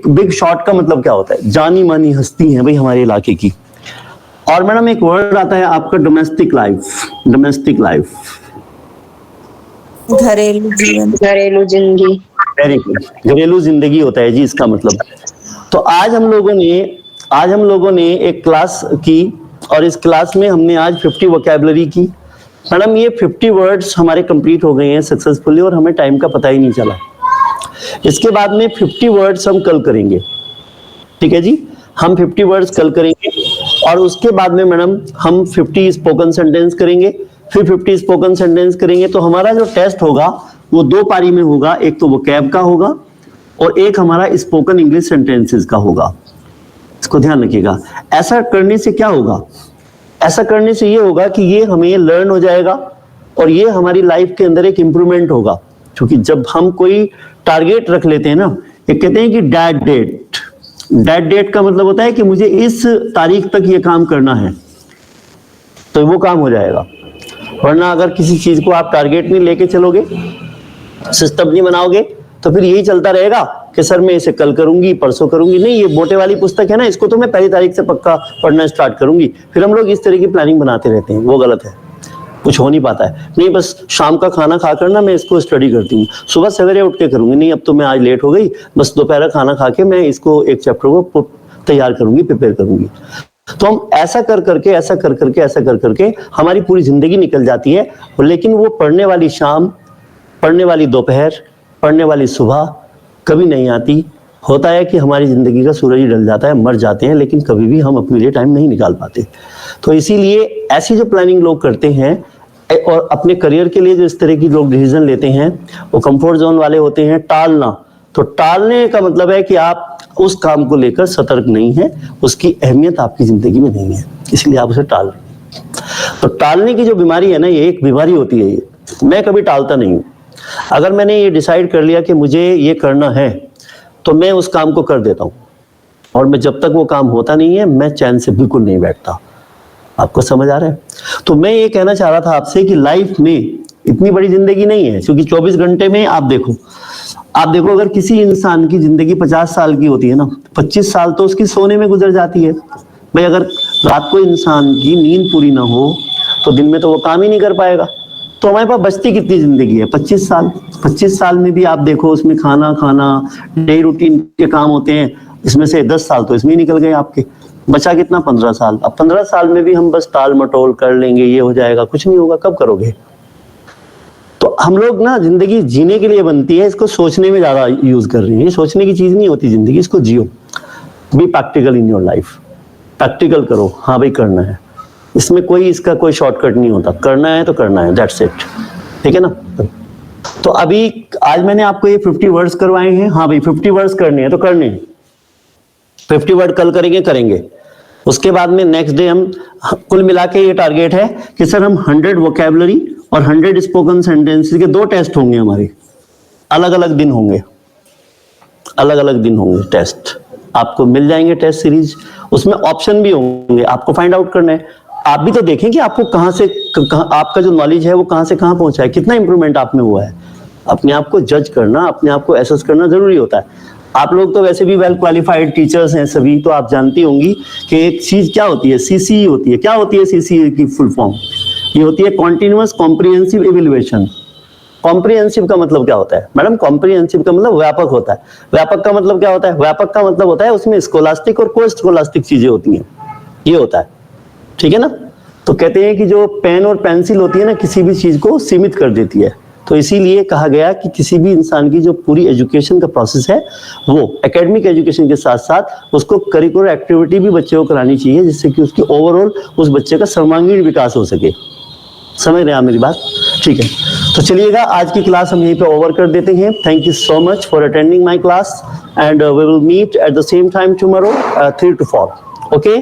Big shot का मतलब क्या होता है? जानी मानी हस्ती है भाई हमारे इलाके की। और मैडम एक वर्ड आता है आपका डोमेस्टिक लाइफ। डोमेस्टिक लाइफ, घरेलू जीवन, घरेलू जिंदगी। वेरी गुड, घरेलू जिंदगी होता है जी इसका मतलब। तो आज हम लोगों ने एक क्लास की और इस क्लास में हमने आज 50 वोकैबुलरी की। मैडम ये 50 वर्ड्स हमारे कंप्लीट हो गए हैं सक्सेसफुली और हमें टाइम का पता ही नहीं चला। इसके बाद में 50 वर्ड्स हम कल करेंगे, ठीक है जी, हम 50 वर्ड्स कल करेंगे और उसके बाद में मैडम हम 50 स्पोकन सेंटेंस करेंगे, फिर 50 स्पोकन सेंटेंस करेंगे। तो हमारा जो टेस्ट होगा वो 2 पारी में होगा, एक तो वोकैब का होगा और एक हमारा स्पोकन इंग्लिश सेंटेंसेस का होगा। इसको ध्यान रखिएगा। ऐसा करने से क्या होगा? ऐसा करने से ये होगा कि ये हमें लर्न हो जाएगा और ये हमारी लाइफ के अंदर एक इंप्रूवमेंट होगा। क्योंकि जब हम कोई टारगेट रख लेते हैं ना, ये कहते हैं कि डेट डेट, डेट डेट का मतलब होता है कि मुझे इस तारीख तक ये काम करना है, तो वो काम हो जाएगा। वरना अगर किसी चीज को आप टारगेट नहीं लेके चलोगे, सिस्टम नहीं बनाओगे, तो फिर यही चलता रहेगा कि सर मैं इसे कल करूंगी, परसों करूंगी। नहीं, ये मोटे वाली पुस्तक है ना, इसको तो मैं पहली तारीख से पक्का पढ़ना स्टार्ट करूंगी। फिर हम लोग इस तरह की प्लानिंग बनाते रहते हैं, वो गलत है, कुछ हो नहीं पाता है। नहीं, बस शाम का खाना खाकर ना मैं इसको स्टडी करती हूँ, सुबह सवेरे उठ के करूंगी। नहीं, अब तो मैं आज लेट हो गई, बस दोपहर खाना खा के मैं इसको एक चैप्टर को तैयार करूंगी, प्रिपेयर करूंगी। तो हम ऐसा कर करके हमारी पूरी जिंदगी निकल जाती है। लेकिन वो पढ़ने वाली शाम, पढ़ने वाली दोपहर, पढ़ने वाली सुबह कभी नहीं आती। होता है कि हमारी जिंदगी का सूरज ही ढल जाता है, मर जाते हैं, लेकिन कभी भी हम अपने लिए टाइम नहीं निकाल पाते। तो इसीलिए ऐसी जो प्लानिंग लोग करते हैं और अपने करियर के लिए जो इस तरह की लोग डिसीजन लेते हैं, वो कंफर्ट जोन वाले होते हैं। टालना, तो टालने का मतलब है कि आप उस काम को लेकर सतर्क नहीं है, उसकी अहमियत आपकी जिंदगी में नहीं है, इसलिए आप उसे टाल रहे हैं। तो टालने की जो बीमारी है ना, ये एक बीमारी होती है। ये मैं कभी टालता नहीं हूँ। अगर मैंने ये डिसाइड कर लिया कि मुझे ये करना है, तो मैं उस काम को कर देता हूँ। और मैं जब तक वो काम होता नहीं है, मैं चैन से बिल्कुल नहीं बैठता। आपको समझ आ रहा है? तो मैं ये कहना चाह रहा था आपसे कि लाइफ में इतनी बड़ी जिंदगी नहीं है, क्योंकि 24 घंटे में आप देखो अगर किसी इंसान की जिंदगी 50 साल की होती है ना, 25 साल तो उसकी सोने में गुजर जाती है। भाई अगर रात को इंसान की नींद पूरी ना हो, तो दिन में तो वो काम ही नहीं कर पाएगा। तो हमारे पास बचती कितनी जिंदगी है? 25 साल। 25 साल में भी आप देखो, उसमें खाना डेली रूटीन के काम होते हैं, इसमें से 10 साल तो इसमें ही निकल गए आपके। बचा कितना? 15 साल। अब 15 साल में भी हम बस टाल मटोल कर लेंगे, ये हो जाएगा, कुछ नहीं होगा। कब करोगे? तो हम लोग ना, जिंदगी जीने के लिए बनती है, इसको सोचने में ज्यादा यूज कर रहे हैं। ये सोचने की चीज नहीं होती जिंदगी, इसको जियो। Be practical in your life. Practical करो, हाँ भाई करना है, इसमें कोई इसका कोई शॉर्टकट नहीं होता। करना है तो करना है, दैट्स इट। ठीक है ना? तो अभी आज मैंने आपको ये 50 वर्ड्स करवाए हैं। हाँ भाई 50 वर्ड्स करने हैं तो करने हैं। 50 वर्ड कल करेंगे। उसके बाद में नेक्स्ट डे हम कुल मिला के ये टारगेट है कि सर हम 100 वोकैबुलरी और 100 स्पोकन सेंटेंसेस के 2 टेस्ट होंगे हमारे। अलग अलग दिन होंगे टेस्ट। आपको मिल जाएंगे टेस्ट सीरीज, उसमें ऑप्शन भी होंगे, आपको फाइंड आउट करना है। आप भी तो देखें कि आपको कहां से आपका जो नॉलेज है वो कहां से कहां पहुंचा है, कितना इंप्रूवमेंट आप में हुआ है। अपने आप को जज करना, अपने आप को एसेस करना जरूरी होता है। आप लोग तो वैसे भी वेल क्वालिफाइड टीचर्स हैं सभी, तो आप जानती होंगी कि एक चीज क्या होती है, सीसी होती है। क्या होती है सीसी की फुल फॉर्म? ये होती है कॉन्टिन्यूअस कॉम्प्रिहेंसिव इवैल्यूएशन। कॉम्प्रिहेंसिव का मतलब क्या होता है मैडम? कॉम्प्रिहेंसिव का मतलब व्यापक होता है। व्यापक का मतलब क्या होता है? व्यापक का मतलब होता है उसमें स्कोलास्टिक और को स्कोलास्टिक चीजें होती हैं, ये होता है। ठीक है ना? तो कहते हैं कि जो पेन और पेंसिल होती है ना, किसी भी चीज को सीमित कर देती है। तो इसीलिए कहा गया कि किसी भी इंसान की जो पूरी एजुकेशन का प्रोसेस है, वो एकेडमिक एजुकेशन के साथ साथ उसको करिकुलर एक्टिविटी भी बच्चे को करानी चाहिए, जिससे कि उसकी ओवरऑल उस बच्चे का सर्वांगीण विकास हो सके। समझ रहे हैं आप मेरी बात? ठीक है, तो चलिएगा आज की क्लास हम यहीं पे ओवर कर देते हैं। Thank you so much for attending my class and we will meet at the same time tomorrow 3 to 4. Okay,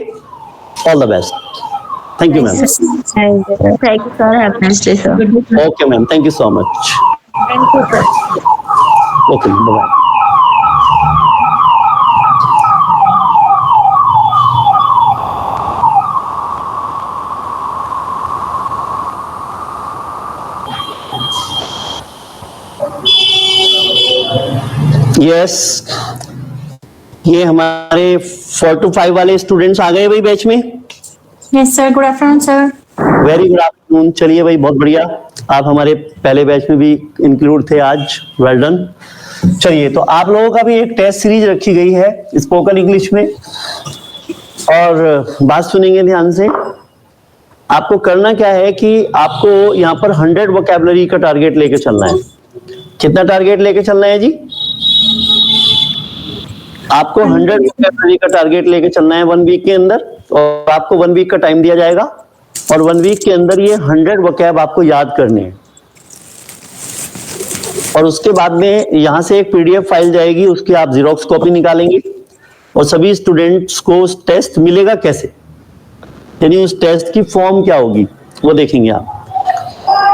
all the best. Thank you, ma'am. Thank you, sir. Have a nice day, sir. Okay, ma'am. Thank you so much. Thank you, sir. Okay, bye-bye. Yes. ये हमारे 4 to 5 वाले students आ गए भाई batch में। Yes, sir. Good afternoon, sir. Very good afternoon. चलिए भाई, बहुत बढ़िया, आप हमारे पहले बैच में भी इंक्लूड थे आज, वेल डन। चलिए, तो आप लोगों का भी एक टेस्ट सीरीज रखी गई है स्पोकन इंग्लिश में, और बात सुनेंगे ध्यान से। आपको करना क्या है कि आपको यहाँ पर 100 वोकैबुलरी का टारगेट लेके चलना है। कितना टारगेट लेके चलना है जी? आपको 100 वोकैबुलरी का टारगेट लेके चलना है 1 वीक के अंदर, और आपको 1 वीक का टाइम दिया जाएगा, और 1 वीक के अंदर ये 100 वोकैब आपको याद करने हैं। और उसके बाद में यहाँ से एक पीडीएफ फाइल जाएगी, उसकी आप जीरोक्स कॉपी निकालेंगे, और सभी स्टूडेंट्स को उस टेस्ट मिलेगा कैसे, यानी उस टेस्ट की फॉर्म क्या होगी वो देखेंगे आप।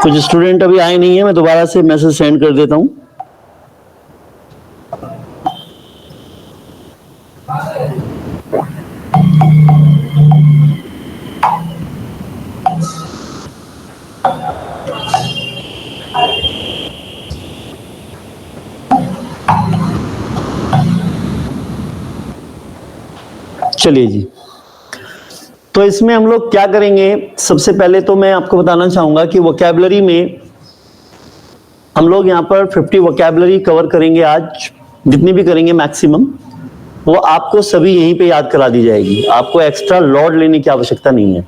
कुछ स्टूडेंट अभी आए नहीं है, मैं दोबारा से मैसेज सेंड कर देता हूं। चलिए जी, तो इसमें हम लोग क्या करेंगे, सबसे पहले तो मैं आपको बताना चाहूंगा कि वोकैबुलरी में हम लोग यहाँ पर 50 वोकैबुलरी कवर करेंगे आज, जितनी भी करेंगे मैक्सिमम, वो आपको सभी यहीं पे याद करा दी जाएगी, आपको एक्स्ट्रा लोड लेने की आवश्यकता नहीं है।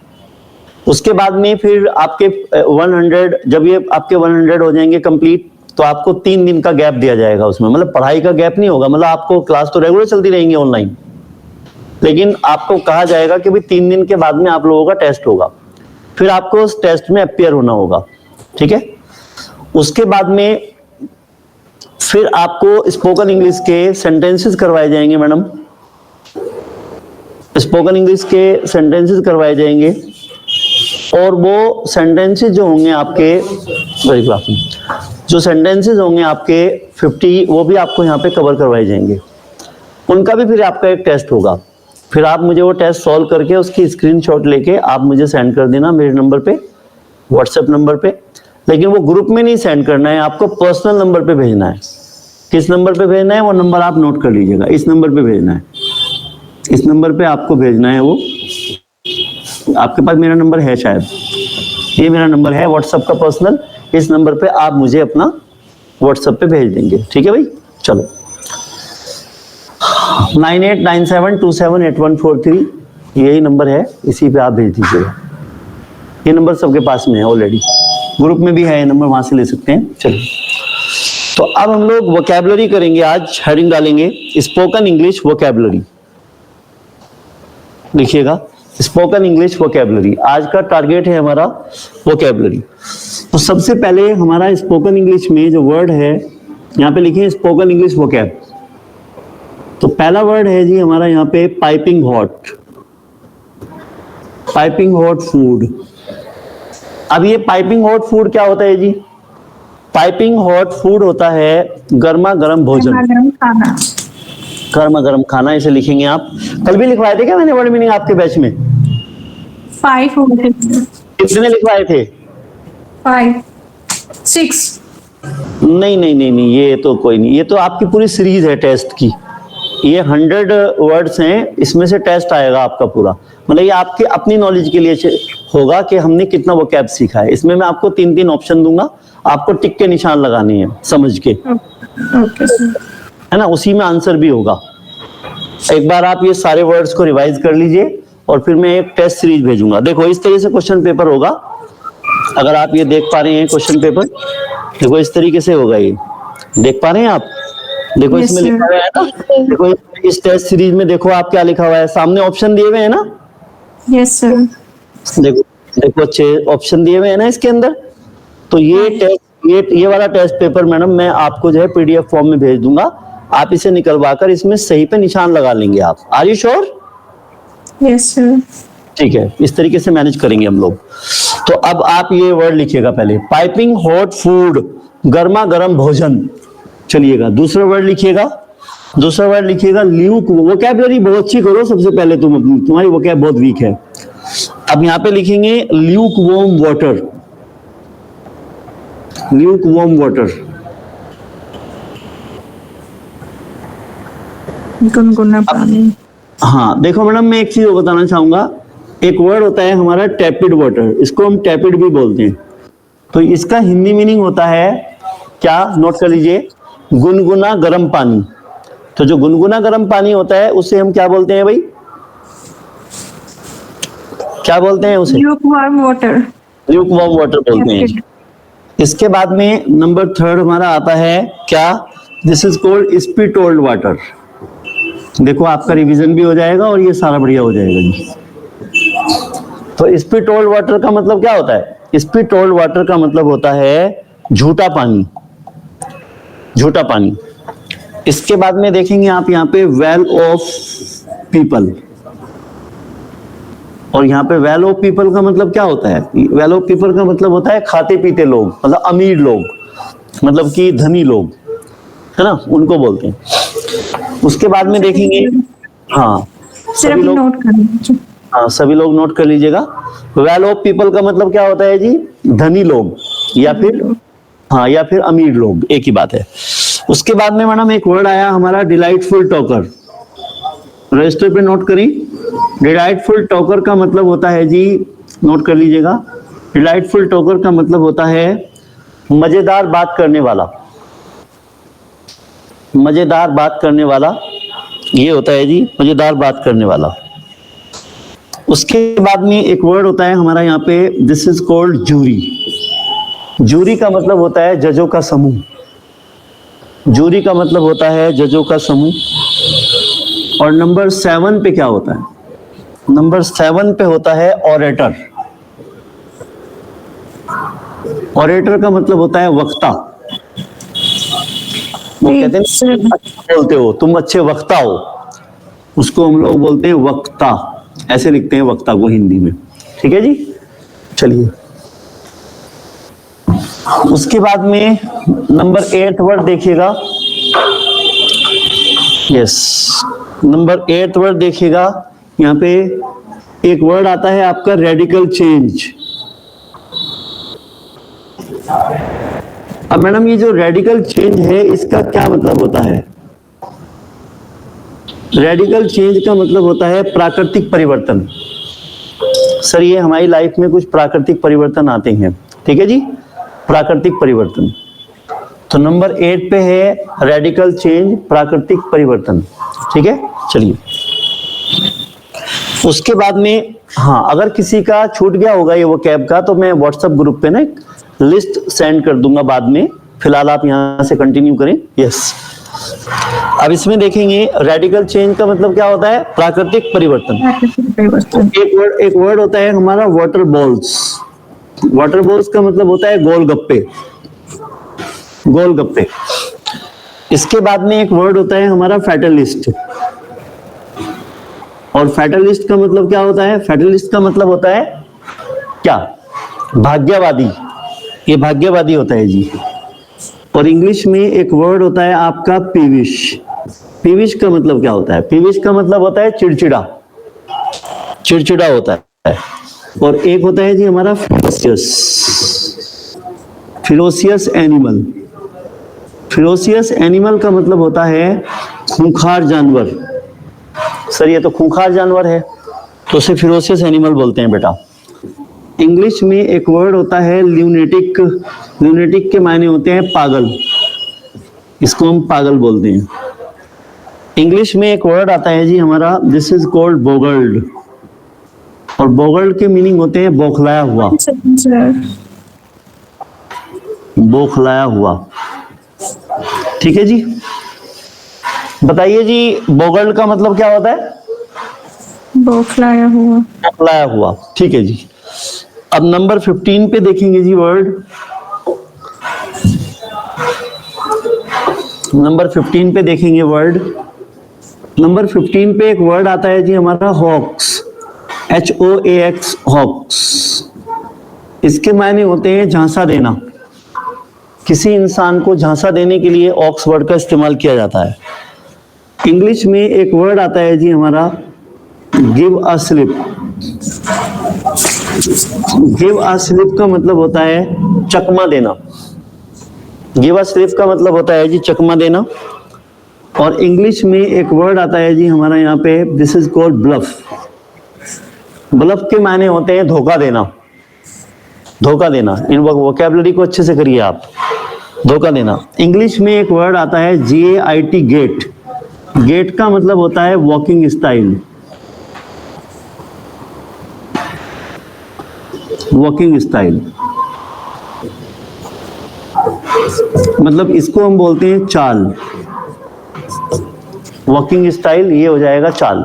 उसके बाद में फिर आपके 100, जब ये आपके 100 हो जाएंगे कंप्लीट, तो आपको 3 दिन का गैप दिया जाएगा उसमें, मतलब पढ़ाई का गैप नहीं होगा, मतलब आपको क्लास तो रेगुलर चलती रहेंगी ऑनलाइन, लेकिन आपको कहा जाएगा कि भाई 3 दिन के बाद में आप लोगों का टेस्ट होगा, फिर आपको उस टेस्ट में अपियर होना होगा, ठीक है। उसके बाद में फिर आपको स्पोकन इंग्लिश के सेंटेंसेस करवाए जाएंगे मैडम, स्पोकन इंग्लिश के सेंटेंसेस करवाए जाएंगे, और वो सेंटेंसेस जो होंगे आपके, जो सेंटेंसेस होंगे आपके 50, वो भी आपको यहाँ पे कवर करवाए जाएंगे, उनका भी फिर आपका एक टेस्ट होगा। फिर आप मुझे वो टेस्ट सॉल्व करके उसकी स्क्रीनशॉट लेके आप मुझे सेंड कर देना मेरे नंबर पे, व्हाट्सएप नंबर पे, लेकिन वो ग्रुप में नहीं सेंड करना है, आपको पर्सनल नंबर पे भेजना है। किस नंबर पे भेजना है वो नंबर आप नोट कर लीजिएगा, इस नंबर पे भेजना है, इस नंबर पे आपको भेजना है। वो आपके पास मेरा नंबर है शायद, ये मेरा नंबर है व्हाट्सएप का पर्सनल, इस नंबर पे आप मुझे अपना व्हाट्सएप पे भेज देंगे, ठीक है भाई। चलो, 9897278143 यही नंबर है, इसी पे आप भेज दीजिएगा। ये नंबर सबके पास में है ऑलरेडी, ग्रुप में भी है ये नंबर, वहां से ले सकते हैं। चलिए, तो अब हम लोग वोकैबुलरी करेंगे आज, हेडिंग डालेंगे स्पोकन इंग्लिश वोकैबुलरी, लिखिएगा स्पोकन इंग्लिश वोकैबुलरी। आज का टारगेट है हमारा वोकैबुलरी। तो सबसे पहले हमारा स्पोकन इंग्लिश में जो वर्ड है, यहाँ पे लिखिए स्पोकन इंग्लिश वोकैब। तो पहला वर्ड है जी हमारा यहाँ पे piping hot, piping hot food. अब ये पाइपिंग हॉट फूड क्या होता है जी? पाइपिंग हॉट फूड होता है गर्मा गर्म भोजन, गर्मा खाना। गर्मा गर्म खाना, इसे लिखेंगे आप। कल भी लिखवाए थे क्या मैंने वर्ड मीनिंग आपके बैच में? 5 हो गए। कितने लिखवाए थे? 5 6। नहीं नहीं नहीं नहीं, ये तो कोई नहीं, ये तो आपकी पूरी सीरीज है टेस्ट की, ये 100 वर्ड्स हैं, इसमें से टेस्ट आएगा आपका पूरा, मतलब ये आपके अपनी नॉलेज के लिए होगा कि हमने कितना वोकैब सीखा है। इसमें मैं आपको 3 ऑप्शन दूंगा, आपको टिक के निशान लगाने हैं समझ के, ओके सर, है ना, उसी में आंसर भी होगा। एक बार आप ये सारे वर्ड्स को रिवाइज कर लीजिए, और फिर मैं एक टेस्ट सीरीज भेजूंगा। देखो इस तरह से क्वेश्चन पेपर होगा, अगर आप ये देख पा रहे हैं क्वेश्चन पेपर, देखो इस तरीके से होगा, ये देख पा रहे हैं आप? देखो Yes, इसमें sir. लिखा हुआ है ना, देखो इस टेस्ट सीरीज में देखो आप क्या लिखा हुआ है, सामने ऑप्शन दिए हुए हैं ना, यस सर, देखो देखो अच्छे ऑप्शन दिए हुए हैं ना इसके अंदर। तो ये टेस्ट, ये वाला टेस्ट पेपर मैडम मैं आपको जो है पीडीएफ फॉर्म में भेज दूंगा, आप इसे निकलवाकर इसमें सही पे निशान लगा लेंगे आप। Are you sure? Yes sir, ठीक है, इस तरीके से मैनेज करेंगे हम लोग। तो अब आप ये वर्ड लिखिएगा पहले, पाइपिंग हॉट फूड, गर्मा गर्म भोजन। चलिएगा दूसरा वर्ड लिखिएगा, दूसरा वर्ड लिखिएगा ल्यूक। वोकैबुलरी बहुत अच्छी करो सबसे पहले, तुम्हारी वोकैब बहुत वीक है। अब यहाँ पे लिखेंगे lukewarm water, lukewarm water. गुनगुना पानी। हाँ देखो मैडम, मैं एक चीज और बताना चाहूंगा। एक वर्ड होता है हमारा टैपिड वाटर, इसको हम टैपिड भी बोलते हैं। तो इसका हिंदी मीनिंग होता है क्या, नोट कर लीजिए, गुनगुना गर्म पानी। तो जो गुनगुना गर्म पानी होता है उसे हम क्या बोलते हैं भाई, क्या बोलते हैं उसे? Lukewarm water. ल्यूकवार्म वाटर बोलते हैं। Tepid. इसके बाद में नंबर 3 हमारा आता है क्या, दिस इज कॉल्ड स्पीटोल्ड वाटर। देखो आपका रिवीजन भी हो जाएगा और ये सारा बढ़िया हो जाएगा जी। तो स्पीटोल्ड वाटर का मतलब क्या होता है? स्पीटोल्ड वाटर का मतलब होता है झूठा पानी, झूठा पानी। इसके बाद में देखेंगे आप यहाँ पे वेल ऑफ पीपल, और यहाँ पे वेल ऑफ पीपल का मतलब क्या होता है? वेल ऑफ पीपल का मतलब होता है खाते पीते लोग, मतलब अमीर लोग, मतलब कि धनी लोग, है ना, उनको बोलते हैं। उसके बाद में देखेंगे, हाँ सिर्फ सभी लोग, नोट कर लीजिए। हाँ सभी लोग नोट कर लीजिएगा। वेल ऑफ पीपल का मतलब क्या होता है जी? धनी लोग या फिर, हाँ या फिर अमीर लोग, एक ही बात है। उसके बाद में मैडम एक वर्ड आया हमारा डिलाइटफुल टॉकर, रजिस्टर पे नोट करी। डिलाइटफुल टॉकर का मतलब होता है जी, नोट कर लीजिएगा, डिलाइटफुल टॉकर का मतलब होता है मजेदार बात करने वाला, मजेदार बात करने वाला, ये होता है जी मजेदार बात करने वाला। उसके बाद में एक वर्ड होता है हमारा यहाँ पे, this is called jury. Jury का मतलब होता है जजों का समूह, जूरी का मतलब होता है जजों का समूह। और नंबर 7 पे क्या होता है? नंबर 7 पे होता है ऑरेटर। ऑरेटर का मतलब होता है वक्ता। वो कहते हैं अच्छा बोलते हो तुम, अच्छे वक्ता हो, उसको हम लोग बोलते हैं वक्ता, ऐसे लिखते हैं वक्ता को हिंदी में। ठीक है जी, चलिए। उसके बाद में नंबर 8 वर्ड देखिएगा, यस नंबर 8 वर्ड देखिएगा। यहाँ पे एक वर्ड आता है आपका रेडिकल चेंज। अब मैडम ये जो रेडिकल चेंज है इसका क्या मतलब होता है? रेडिकल चेंज का मतलब होता है प्राकृतिक परिवर्तन। सर ये हमारी लाइफ में कुछ प्राकृतिक परिवर्तन आते हैं, ठीक है जी, प्राकृतिक परिवर्तन। तो नंबर 8 पे है रेडिकल चेंज, प्राकृतिक परिवर्तन। ठीक है, चलिए। उसके बाद में हाँ, अगर किसी का छूट गया होगा ये वो कैब का, तो मैं व्हाट्सएप ग्रुप पे ना एक लिस्ट सेंड कर दूंगा बाद में। फिलहाल आप यहां से कंटिन्यू करें। यस, अब इसमें देखेंगे रेडिकल चेंज का मतलब क्या होता है? प्राकृतिक परिवर्तन। एक वर्ड होता है हमारा वाटर बॉल्स। वाटर बॉल्स का मतलब होता है गोलगप्पे, गोलगप्पे। इसके बाद में एक वर्ड होता है हमारा फैटलिस्ट। और फैटलिस्ट का मतलब क्या होता है? फैटलिस्ट का मतलब होता है क्या? भाग्यवादी, ये भाग्यवादी होता है जी। और इंग्लिश में एक वर्ड होता है आपका पीविश। पीविश का मतलब क्या होता है? पीविश का मतलब होता है चिड़चिड़ा, चिड़चिड़ा होता है। और एक होता है जी हमारा फिरोसियस, फिरोसियस एनिमल। फिरोसियस एनिमल का मतलब होता है खूंखार जानवर। सर ये तो खूंखार जानवर है, तो उसे फिरोसियस एनिमल बोलते हैं बेटा। इंग्लिश में एक वर्ड होता है ल्यूनेटिक। ल्यूनेटिक के मायने होते हैं पागल, इसको हम पागल बोलते हैं। इंग्लिश में एक वर्ड आता है जी हमारा, दिस इज कॉल्ड बोगल्ड। और बोगल्ड के मीनिंग होते हैं बौखलाया हुआ, बौखलाया हुआ। ठीक है जी, बताइए जी बोगल्ड का मतलब क्या होता है? बौखलाया हुआ, बौखलाया हुआ। ठीक है जी। अब नंबर 15 पे देखेंगे जी वर्ड। नंबर 15 पे देखेंगे वर्ड। नंबर 15 पे एक वर्ड आता है जी हमारा हॉक्स, HOAX, हॉक्स। इसके मायने होते हैं झांसा देना। किसी इंसान को झांसा देने के लिए ऑक्स वर्ड का इस्तेमाल किया जाता है। इंग्लिश में एक वर्ड आता है जी हमारा give a slip. Give a slip का मतलब होता है चकमा देना। गिव अ स्लिप का मतलब होता है जी चकमा देना। और इंग्लिश में एक वर्ड आता है जी हमारा यहाँ पे, this is called bluff. Bluff के मायने होते हैं धोखा देना, धोखा देना। इन वोकैबुलरी को अच्छे से करिए आप, धोखा देना। इंग्लिश में एक वर्ड आता है GAIT, गेट। गेट का मतलब होता है वॉकिंग स्टाइल, वॉकिंग स्टाइल, मतलब इसको हम बोलते हैं चाल। वॉकिंग स्टाइल ये हो जाएगा चाल।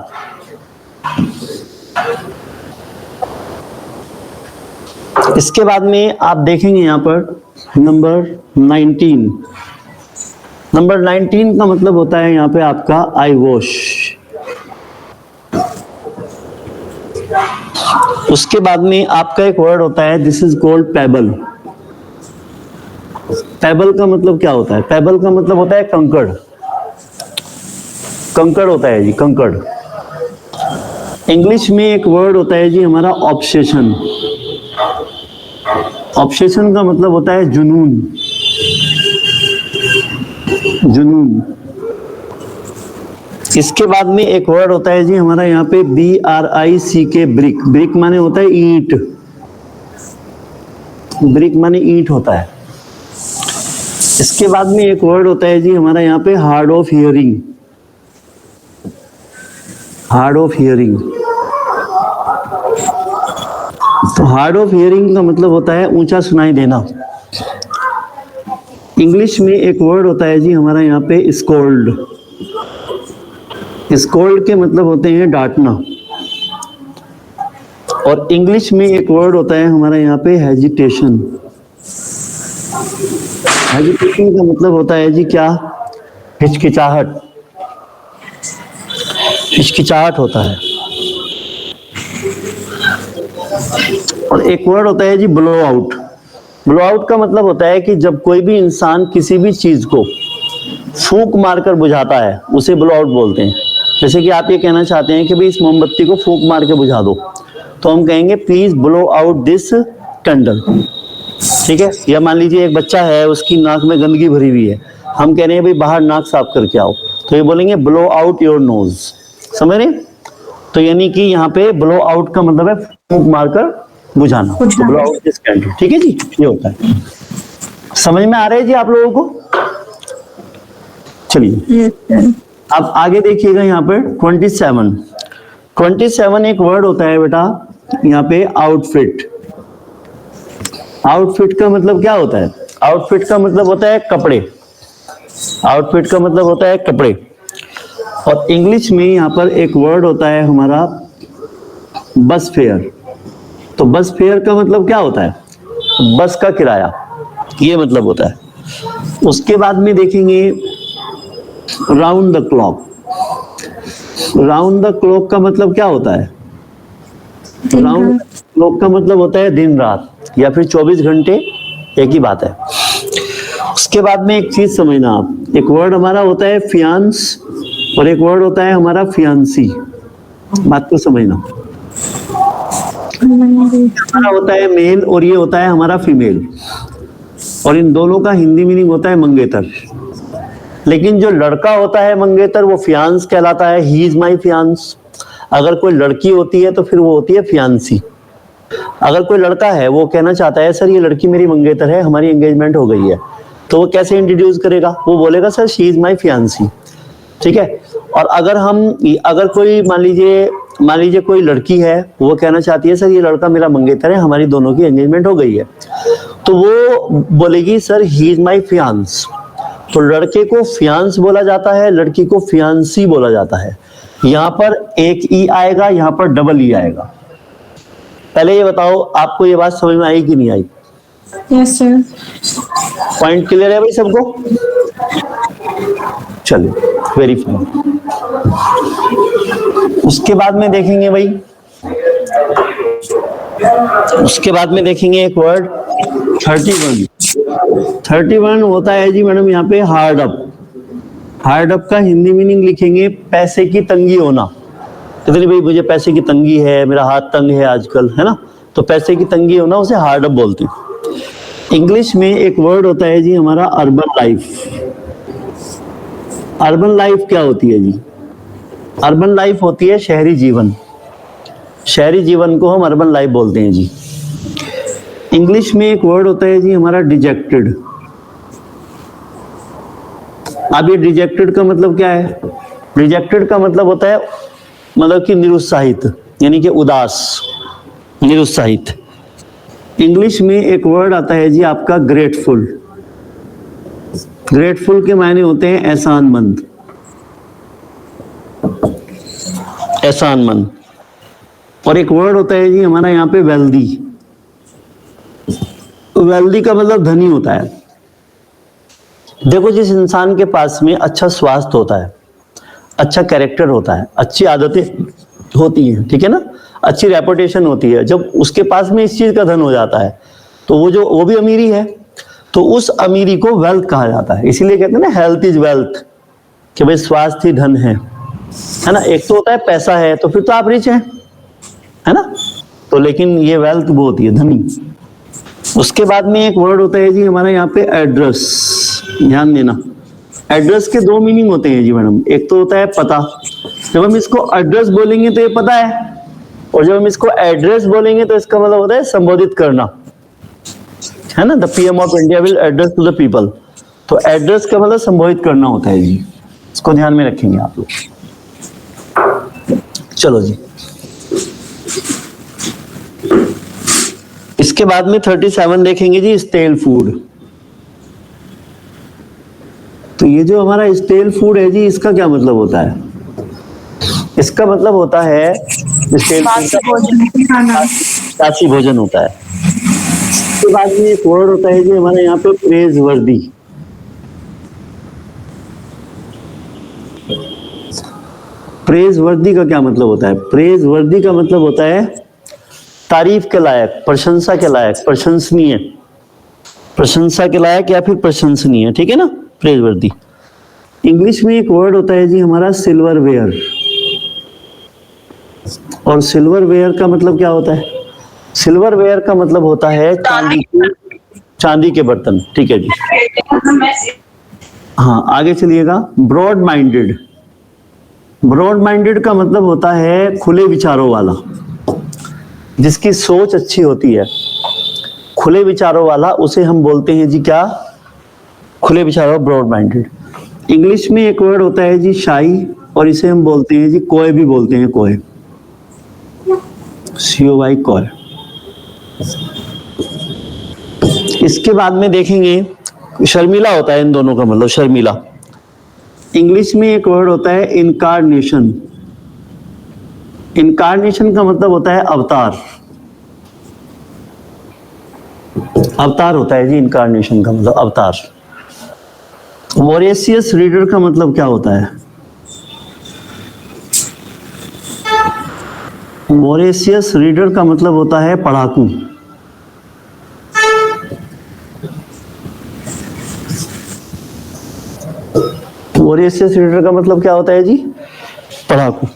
इसके बाद में आप देखेंगे यहां पर नंबर 19। नंबर 19 का मतलब होता है यहां पे आपका आई वॉश। उसके बाद में आपका एक वर्ड होता है, this is called payable. Payable का मतलब क्या होता है? पेबल का मतलब होता है कंकड़। कंकड़ होता है जी, कंकड़। इंग्लिश में एक वर्ड होता है जी हमारा ऑब्सेशन। ऑब्सेशन का मतलब होता है जुनून, जुनून। इसके बाद में एक वर्ड होता है जी हमारा यहाँ पे BRICK, ब्रिक। ब्रिक माने होता है ईंट, ब्रिक माने ईंट होता है। इसके बाद में एक वर्ड होता है जी हमारा यहाँ पे hard of hearing, hard of hearing. तो हार्ड ऑफ हियरिंग का मतलब होता है ऊंचा सुनाई देना। इंग्लिश में एक वर्ड होता है जी हमारा यहाँ पे स्कोल्ड। स्कोल्ड के मतलब होते हैं डांटना। और इंग्लिश में एक वर्ड होता है हमारा यहाँ पे हेजिटेशन। हेजिटेशन का मतलब होता है जी क्या? हिचकिचाहट, हिचकिचाहट होता है। और एक वर्ड होता है जी ब्लो आउट। ब्लो आउट का मतलब होता है कि जब कोई भी इंसान किसी भी चीज को फूंक मारकर बुझाता है उसे ब्लो आउट बोलते हैं। जैसे कि आप ये कहना चाहते हैं कि भाई इस मोमबत्ती को फूंक मार के बुझा दो, तो हम कहेंगे please blow out this candle. ठीक है? या मान लीजिए एक बच्चा है, उसकी नाक में गंदगी भरी हुई है, हम कह रहे हैं भाई बाहर नाक साफ करके आओ, तो ये बोलेंगे ब्लो आउट योर नोज। समझ रहे? तो यानी कि यहाँ पे ब्लो आउट का मतलब है फूंक मारकर बुझाना, तो ब्लो आउट दिस कैंडल। ठीक है जी, ये होता है। समझ में आ रहा है जी आप लोगों को? चलिए अब आगे देखिएगा यहाँ पर 27। 27 एक वर्ड होता है बेटा यहाँ पे आउटफिट। आउटफिट का मतलब क्या होता है? आउटफिट का मतलब होता है कपड़े। आउटफिट का मतलब होता है कपड़े। और इंग्लिश में यहाँ पर एक वर्ड होता है हमारा बस फेयर। तो बस फेयर का मतलब क्या होता है? बस का किराया, ये मतलब होता है। उसके बाद में देखेंगे round the clock. Round the clock का मतलब क्या होता है? राउंड क्लॉक का मतलब होता है दिन रात या फिर 24 घंटे, एक ही बात है। उसके बाद में एक चीज समझना आप, एक वर्ड हमारा होता है फियांस और एक वर्ड होता है हमारा फियांसी। बात को समझना। हमारा होता है मेल और ये होता है हमारा फीमेल, और इन दोनों का हिंदी मीनिंग होता है मंगेतर। लेकिन जो लड़का होता है मंगेतर वो फियांस कहलाता है, ही इज माई फियांस। अगर कोई लड़की होती है तो फिर वो होती है फियांसी। अगर कोई लड़का है वो कहना चाहता है सर ये लड़की मेरी मंगेतर है, हमारी एंगेजमेंट हो गई है, तो वो कैसे इंट्रोड्यूस करेगा? वो बोलेगा sir she is my fiancée. ठीक है? और अगर कोई मान लीजिए कोई लड़की है, वो कहना चाहती है सर ये लड़का मेरा मंगेतर है, हमारी दोनों की एंगेजमेंट हो गई है, तो वो बोलेगी sir he is my faience. तो लड़के को फियांस बोला जाता है, लड़की को फियांसी बोला जाता है। यहाँ पर एक ई आएगा, यहाँ पर डबल ई आएगा। पहले ये बताओ आपको ये बात समझ में आई कि नहीं आई? Yes sir. पॉइंट क्लियर है भाई सबको? चलिए, वेरी फाइन। उसके बाद में देखेंगे भाई, उसके बाद में देखेंगे एक वर्ड 31। 31 होता है जी मैडम यहाँ पे हार्ड अप। हार्ड अप का हिंदी मीनिंग लिखेंगे पैसे की तंगी होना। कितनी भाई मुझे पैसे की तंगी है, मेरा हाथ तंग है आजकल, है ना? तो पैसे की तंगी होना उसे हार्ड अप बोलते हैं। इंग्लिश में एक वर्ड होता है जी हमारा अर्बन लाइफ। अर्बन लाइफ क्या होती है जी? अर्बन लाइफ होती है शहरी जीवन। शहरी जीवन को हम अर्बन लाइफ बोलते हैं जी। इंग्लिश में एक वर्ड होता है जी हमारा डिजेक्टेड। अब ये डिजेक्टेड का मतलब क्या है? डिजेक्टेड का मतलब होता है मतलब कि निरुत्साहित, यानी कि उदास, निरुत्साहित। इंग्लिश में एक वर्ड आता है जी आपका ग्रेटफुल। ग्रेटफुल के मायने होते हैं एहसानमंद, एहसानमंद। और एक वर्ड होता है जी हमारा यहाँ पे वेल्दी। वेल्दी का मतलब धनी होता है। देखो, जिस इंसान के पास में अच्छा स्वास्थ्य होता है, अच्छा कैरेक्टर होता है, अच्छी आदतें होती हैं, ठीक है ना, अच्छी रेपुटेशन होती है, जब उसके पास में इस चीज का धन हो जाता है तो वो भी अमीरी है, तो उस अमीरी को वेल्थ कहा जाता है। इसीलिए कहते हैं ना हेल्थ इज वेल्थ, कि भाई स्वास्थ्य ही धन है ना। एक तो होता है पैसा है तो फिर तो आप रिच हैं, है ना, तो लेकिन ये वेल्थ वो होती है धनी। उसके बाद में एक वर्ड होता है जी हमारा यहाँ पे एड्रेस। ध्यान देना, एड्रेस के दो मीनिंग होते हैं जी मैडम। एक तो होता है पता, जब हम इसको एड्रेस बोलेंगे तो ये पता है, और जब हम इसको एड्रेस बोलेंगे तो इसका मतलब होता है संबोधित करना, है ना। The PM of India will address to the people, तो एड्रेस का मतलब संबोधित करना होता है जी। इसको ध्यान में रखेंगे आप लोग। चलो जी, इसके बाद में 37 देखेंगे जी, स्टेल फूड। तो ये जो हमारा स्टेल फूड है जी, इसका क्या मतलब होता है? इसका मतलब होता है स्टेल बासी भोजन होता है। इसके बाद में एक वर्ड होता है जी हमारे यहाँ पे प्रेज वर्दी। प्रेज वर्दी का क्या मतलब होता है? प्रेज वर्दी का मतलब होता है तारीफ के लायक, प्रशंसा के लायक, प्रशंसनीय, प्रशंसा के लायक या फिर प्रशंसनीय, ठीक है ना, प्रेज वर्दी। इंग्लिश में एक वर्ड होता है जी हमारा सिल्वरवेयर। और सिल्वरवेयर का मतलब क्या होता है? सिल्वरवेयर का मतलब होता है चांदी के बर्तन, ठीक है जी। हाँ, आगे चलिएगा। Broad minded. ब्रॉड माइंडेड का मतलब होता है खुले विचारों वाला, जिसकी सोच अच्छी होती है, खुले विचारों वाला, उसे हम बोलते हैं जी क्या? खुले विचारों, ब्रॉड माइंडेड। इंग्लिश में एक वर्ड होता है जी शाई, और इसे हम बोलते हैं जी कोय भी बोलते हैं, कोय, COY, कोय। इसके बाद में देखेंगे शर्मिला होता है, इन दोनों का मतलब शर्मिला। इंग्लिश में एक वर्ड होता है इनकार्नेशन। इनकार्नेशन का मतलब होता है अवतार। अवतार होता है जी इनकार्नेशन का मतलब अवतार। वोरेशियस रीडर का मतलब क्या होता है? वोरेशियस रीडर का मतलब होता है पढ़ाकू। वोरेशियस रीडर का मतलब क्या होता है जी? पढ़ाकू।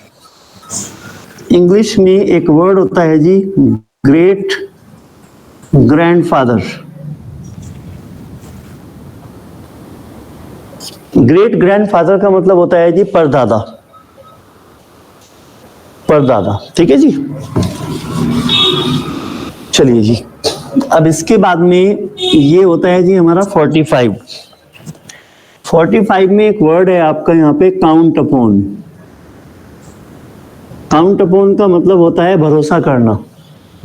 इंग्लिश में एक वर्ड होता है जी ग्रेट ग्रैंडफादर। ग्रेट ग्रैंडफादर का मतलब होता है जी परदादा, परदादा, ठीक है जी। चलिए जी, अब इसके बाद में ये होता है जी हमारा 45। 45 में एक वर्ड है आपका यहाँ पे काउंट अपॉन। काउंट अपॉन का मतलब होता है भरोसा करना।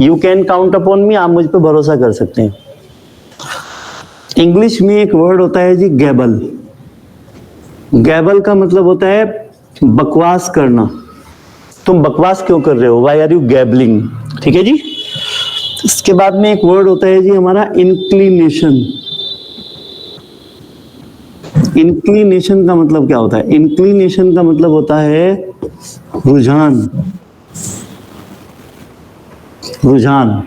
यू कैन काउंट अपॉन मी, आप मुझ पे भरोसा कर सकते हैं। इंग्लिश में एक वर्ड होता है जी गैबल। गैबल का मतलब होता है बकवास करना। तुम बकवास क्यों कर रहे हो? वाई आर यू गैबलिंग, ठीक है जी। इसके बाद में एक वर्ड होता है जी हमारा इंक्लिनेशन। इंक्लिनेशन का मतलब क्या होता है? इंक्लिनेशन का मतलब होता है रुझान। रुझान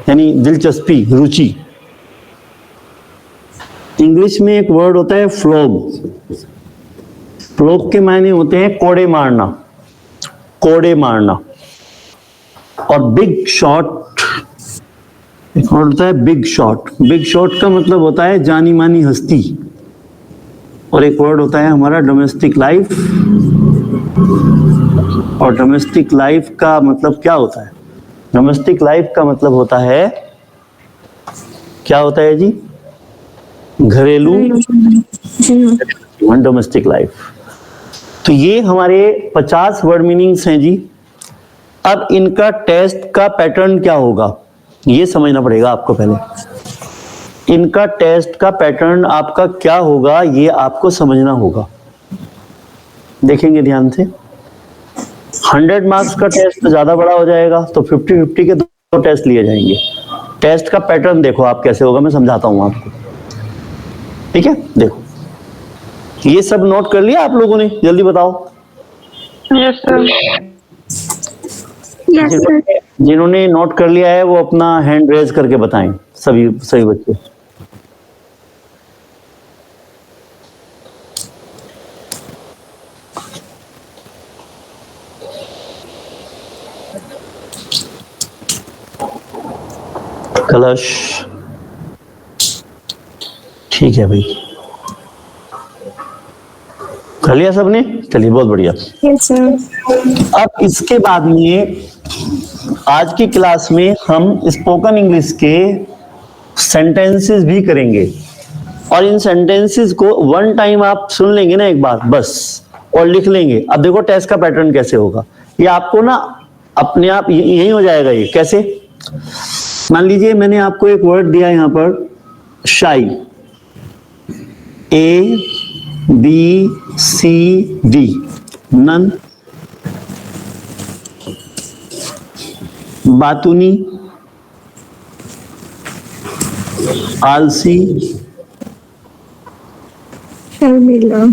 यानी दिलचस्पी, रुचि। इंग्लिश में एक वर्ड होता है फ्लॉग। फ्लॉग के मायने होते हैं कोड़े मारना, कोड़े मारना। और बिग शॉट एक वर्ड होता है बिग शॉट। बिग शॉट का मतलब होता है जानी मानी हस्ती, और एक वर्ड होता है हमारा डोमेस्टिक लाइफ। और डोमेस्टिक लाइफ का मतलब क्या होता है? डोमेस्टिक लाइफ का मतलब होता है, क्या होता है जी? घरेलू जीवन, डोमेस्टिक लाइफ। तो ये हमारे 50 वर्ड मीनिंग्स हैं जी। अब इनका टेस्ट का पैटर्न क्या होगा ये समझना पड़ेगा आपको। पहले इनका टेस्ट का पैटर्न आपका क्या होगा ये आपको समझना होगा। देखेंगे ध्यान से। 100 मार्क्स का टेस्ट ज्यादा बड़ा हो जाएगा तो 50-50 के दो टेस्ट लिए जाएंगे। टेस्ट का पैटर्न देखो आप कैसे होगा, मैं समझाता हूं आपको। ठीक है, देखो ये सब नोट कर लिया आप लोगों ने? जल्दी बताओ। Yes sir. Yes sir. जिन्होंने नोट कर लिया है वो अपना हैंड रेज करके बताएं, सभी बच्चे। कलश, ठीक है भाई, कर लिया सबने? चलिए बहुत बढ़िया। Yes sir. अब इसके बाद में आज की क्लास में हम स्पोकन इंग्लिश के सेंटेंसेस भी करेंगे और इन सेंटेंसेस को वन टाइम आप सुन लेंगे ना एक बार बस और लिख लेंगे। अब देखो टेस्ट का पैटर्न कैसे होगा, ये आपको ना अपने आप यही हो जाएगा। ये कैसे? मान लीजिए मैंने आपको एक वर्ड दिया यहां पर शाई, ABCD, नन, बातूनी, आलसी, शर्मिला।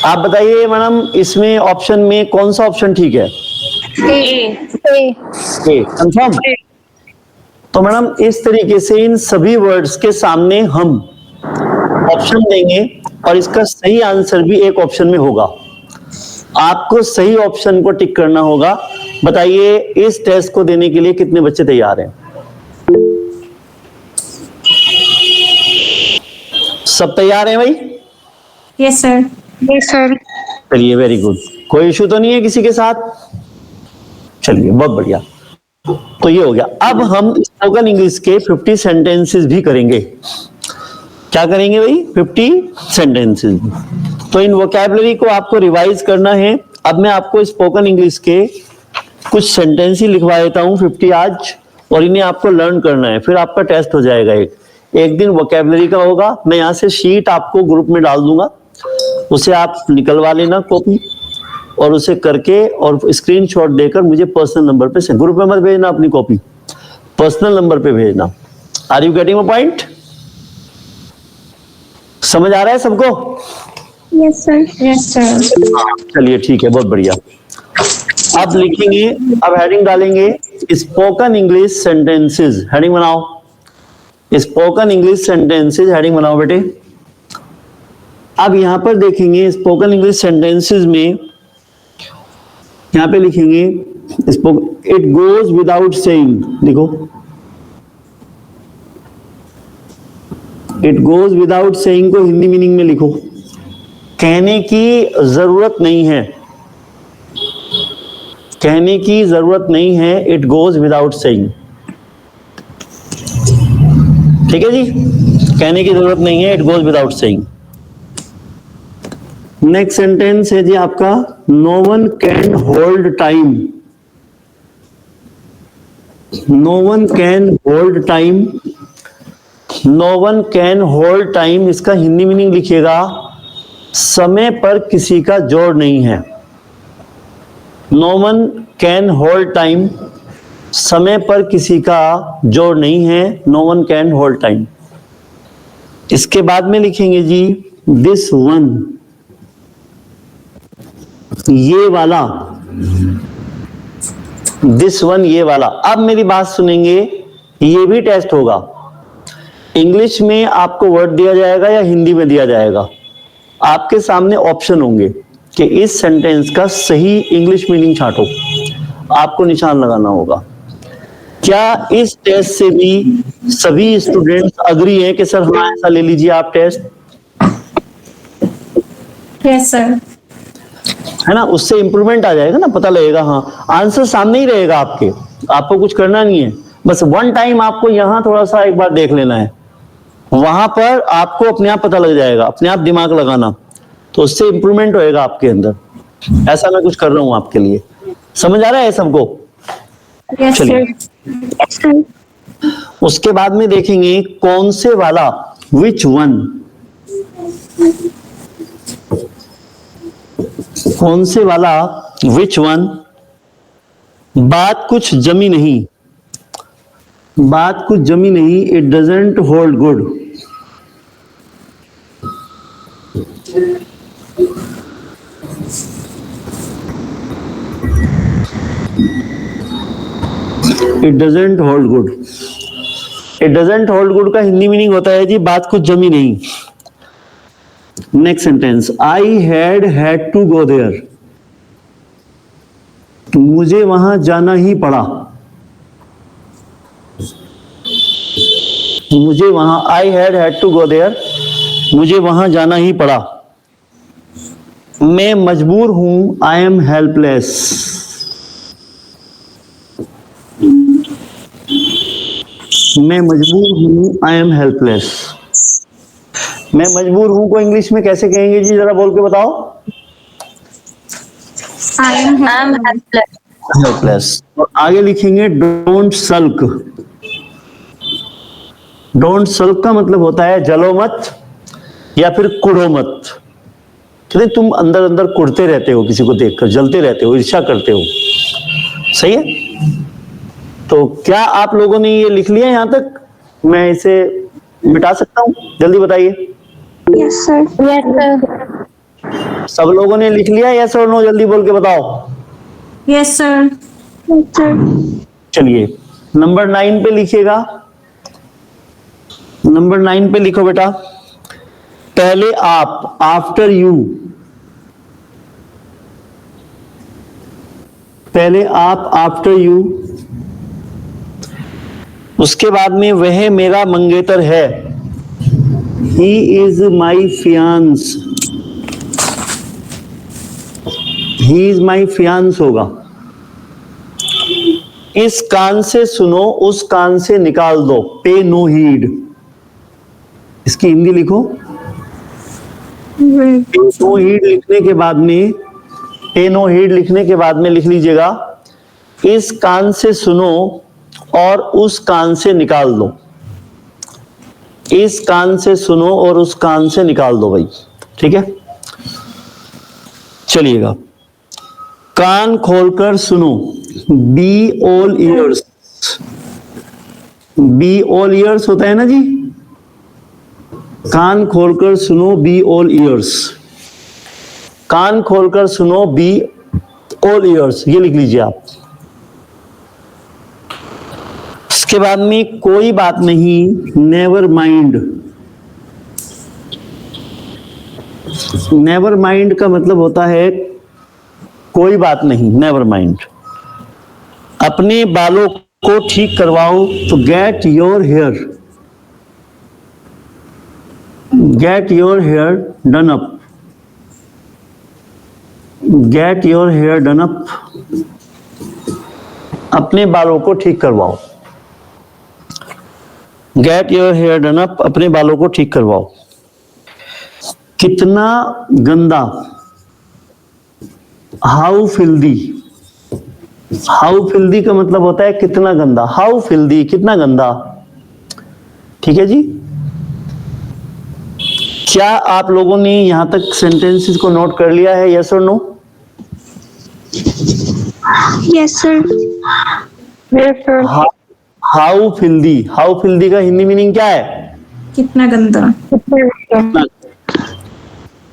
आप बताइए मैडम इसमें ऑप्शन में कौन सा ऑप्शन ठीक है? ए कंफर्म? तो मैडम इस तरीके से इन सभी वर्ड्स के सामने हम ऑप्शन देंगे और इसका सही आंसर भी एक ऑप्शन में होगा। आपको सही ऑप्शन को टिक करना होगा। बताइए इस टेस्ट को देने के लिए कितने बच्चे तैयार हैं? सब तैयार हैं भाई? Yes sir. Yes sir. चलिए वेरी गुड। कोई इशू तो नहीं है किसी के साथ? चलिए बहुत बढ़िया। तो ये हो गया। अब हम स्पोकन इंग्लिश के 50 सेंटेंसेस भी करेंगे। क्या करेंगे भाई? 50 सेंटेंसेस। तो इन वोकैबुलरी को आपको रिवाइज करना है। अब मैं आपको स्पोकन इंग्लिश के कुछ सेंटेंस ही लिखवा देता हूं 50 आज, और इन्हें आपको लर्न करना है। फिर आपका टेस्ट हो जाएगा। एक दिन वोकैबुलरी का होगा। मैं यहां से शीट आपको ग्रुप में डाल दूंगा, उसे आप निकलवा लेना कॉपी और उसे करके और स्क्रीनशॉट देकर मुझे पर्सनल नंबर पे, ग्रुप में मत भेजना अपनी कॉपी, पर्सनल नंबर पे भेजना। Are you getting a point? समझ आ रहा है सबको? Yes sir. Yes sir. चलिए ठीक है, बहुत बढ़िया। अब लिखेंगे, अब हेडिंग डालेंगे स्पोकन इंग्लिश सेंटेंसेस। हेडिंग बनाओ, स्पोकन इंग्लिश सेंटेंसेस। हेडिंग बनाओ बेटे। अब यहां पर देखेंगे स्पोकन इंग्लिश सेंटेंसेस में, यहां पे लिखेंगे इट गोज विदाउट सेइंग। लिखो, इट गोज विदाउट सेइंग को हिंदी मीनिंग में लिखो, कहने की जरूरत नहीं है, कहने की जरूरत नहीं है। It goes without saying. ठीक है जी, कहने की जरूरत नहीं है, it goes without saying. Next sentence है जी आपका, no one can hold time. No one can hold time, no one can hold time. इसका हिंदी मीनिंग लिखिएगा, समय पर किसी का जोर नहीं है। No one can hold time, समय पर किसी का जोर नहीं है। No one can hold time. इसके बाद में लिखेंगे जी दिस वन, ये वाला, दिस वन, ये वाला। अब मेरी बात सुनेंगे, ये भी टेस्ट होगा। इंग्लिश में आपको वर्ड दिया जाएगा या हिंदी में दिया जाएगा, आपके सामने ऑप्शन होंगे कि इस सेंटेंस का सही इंग्लिश मीनिंग छांटो, आपको निशान लगाना होगा। क्या इस टेस्ट से भी सभी स्टूडेंट्स अग्री हैं कि सर हाँ ऐसा ले लीजिए आप टेस्ट? Yes, sir. है ना, उससे इंप्रूवमेंट आ जाएगा ना, पता लगेगा। हाँ, आंसर सामने ही रहेगा आपके, आपको कुछ करना नहीं है, बस वन टाइम आपको यहाँ थोड़ा सा एक बार देख लेना है, वहां पर आपको अपने आप पता लग जाएगा, अपने आप दिमाग लगाना, तो उससे इंप्रूवमेंट होएगा आपके अंदर। ऐसा मैं कुछ कर रहा हूं आपके लिए, समझ आ रहा है सबको? Yes, चलिए। sir. Yes, sir. उसके बाद में देखेंगे कौन से वाला, विच वन, कौन से वाला, विच वन, बात कुछ जमी नहीं, बात कुछ जमी नहीं, it doesn't hold good. It doesn't hold good, it doesn't hold good का हिंदी मीनिंग होता है जी बात कुछ जमी नहीं। Next sentence, I had to go there, मुझे वहां जाना ही पड़ा, मुझे वहां, I had to go there, मुझे वहां जाना ही पड़ा। मैं मजबूर हूं, आई एम हेल्पलेस, मैं मजबूर हूं, आई एम हेल्पलेस। मैं मजबूर हूं को इंग्लिश में कैसे कहेंगे जी, जरा बोल के बताओ। I am helpless. हेल्पलेस। और आगे लिखेंगे डोंट सल्क, डोंट सल्क का मतलब होता है जलो मत या फिर कुड़ो मत। कहते तुम अंदर अंदर कुड़ते रहते हो, किसी को देखकर जलते रहते हो, ईर्ष्या करते हो, सही है? तो क्या आप लोगों ने ये लिख लिया यहां तक? मैं इसे मिटा सकता हूं, जल्दी बताइए। Yes, sir. Yes, sir. सब लोगों ने लिख लिया, यस और नो, जल्दी बोल के बताओ। Yes, sir. Yes, sir. चलिए नंबर 9 पे लिखिएगा, नंबर 9 पे लिखो बेटा, पहले आप, आफ्टर यू, पहले आप, आफ्टर यू। उसके बाद में वह मेरा मंगेतर है, he is my faience, he is my faience होगा। इस कान से सुनो, उस कान से निकाल दो, पे नो हीड। इसकी हिंदी लिखो, Very पे नो हीड लिखने के बाद में, पे नो हीड लिखने के बाद में लिख लीजिएगा, इस कान से सुनो और उस कान से निकाल दो, इस कान से सुनो और उस कान से निकाल दो भाई, ठीक है? चलिएगा, कान खोलकर सुनो, be all years, be all years होता है ना जी, कान खोलकर सुनो, बी ऑल ईयर्स, कान खोलकर सुनो, बी ऑल ईयर्स, ये लिख लीजिए आप। इसके बाद में कोई बात नहीं, नेवर माइंड, नेवर माइंड का मतलब होता है कोई बात नहीं, नेवर माइंड। अपने बालों को ठीक करवाओ, तो get your hair, get your hair done up, get your hair done up, अपने बालों को ठीक करवाओ, get your hair done up, अपने बालों को ठीक करवाओ। कितना गंदा, हाउ फिल्दी, हाउ फिल्दी का मतलब होता है कितना गंदा, हाउ फिल्दी, कितना गंदा, ठीक है जी? क्या आप लोगों ने यहां तक सेंटेंसेस को नोट कर लिया है, यस और no? Yes, sir. Yes, sir. How filthy, how filthy का हिंदी मीनिंग क्या है? कितना गंदा।